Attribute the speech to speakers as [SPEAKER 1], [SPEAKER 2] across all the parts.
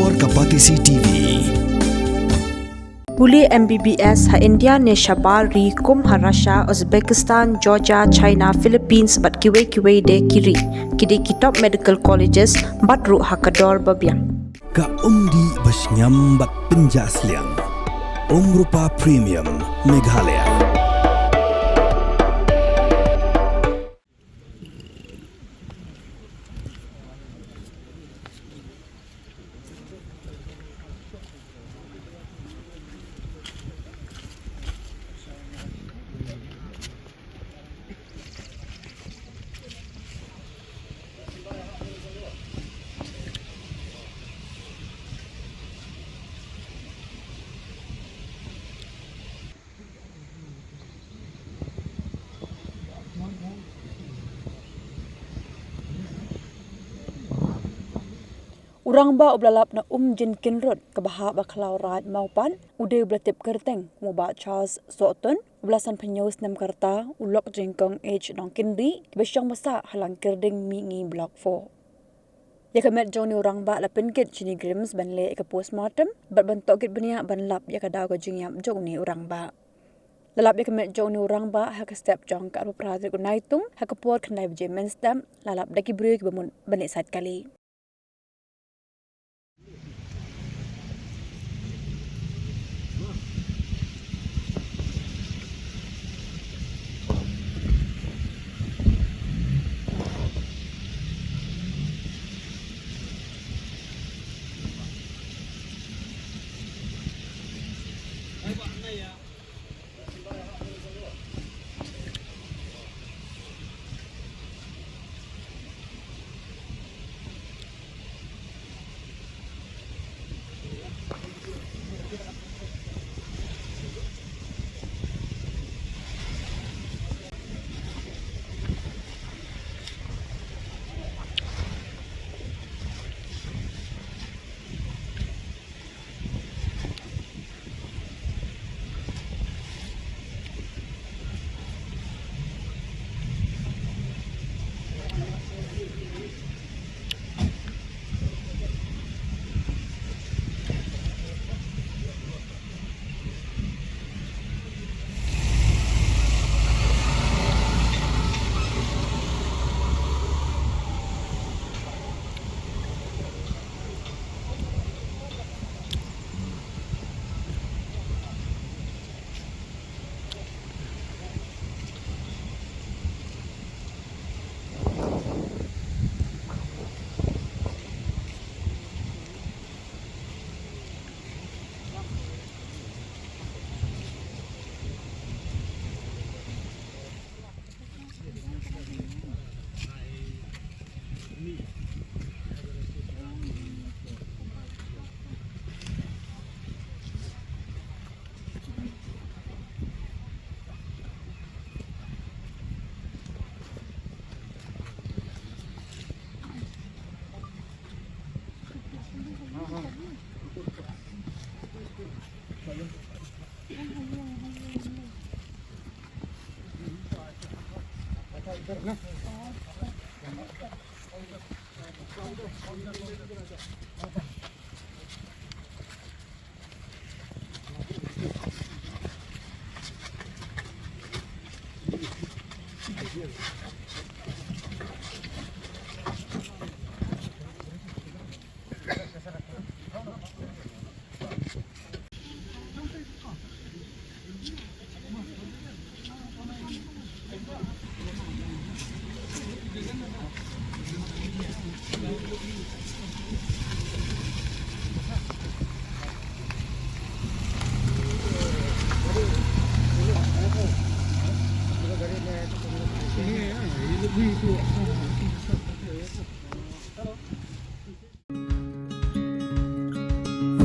[SPEAKER 1] Kabor Kapatisi TV.
[SPEAKER 2] Puli MBBS ha India ne Shabal ri kum ha Russia, Uzbekistan, Georgia, China, Philippines bat kiwe de kiri. Kidi kitop medical colleges bat ru ha kador babiang.
[SPEAKER 1] Ka umdi basnyam bat penjasliang. Rupa Premium Meghalaya.
[SPEAKER 2] Rangbah oblalap na jin kinrod kabaha baklau rat Mawpat ude ublatip kerteng muba Charles Soton ublasan penyus nam karta ulok jengkong age nong kinri besyang masa halang kerding mingi block 4. Ya kamet Jong ni Rangbah la Pynkit Neigrhims banle ke postmortem bat bentok kit benia banlap ya kada go jingyam Jong ni Rangbah. Lalap ya kamet Jong ni Rangbah ha ka step Jong ka pradri ko naitung ha ka pot kanai bje menstam lalap daki break bamun banik sat kali.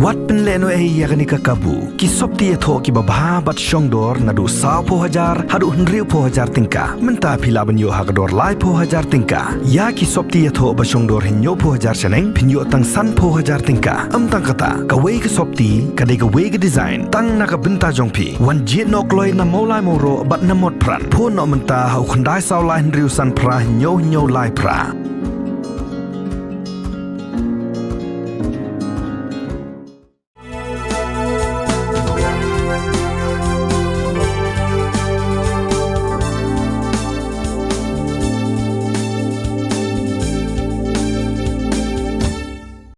[SPEAKER 1] Wat penleno yakni kakabu ki sopti etho ki babha bat shongdor nadu 100,000 hadu 100,000 tingka menta phila banyo hagdor lai 100,000 tingka ya ki sopti etho ba shongdor hinyo 100,000 seneng pinyo tang san 100,000 tingka amtang kata kawei ki sopti kadai kawei ki design tang na ka benta jongpi wan jet nok loi na molai moro bat na mod pran pho no menta hau khandai saw lai riu san pra hinyo lai pra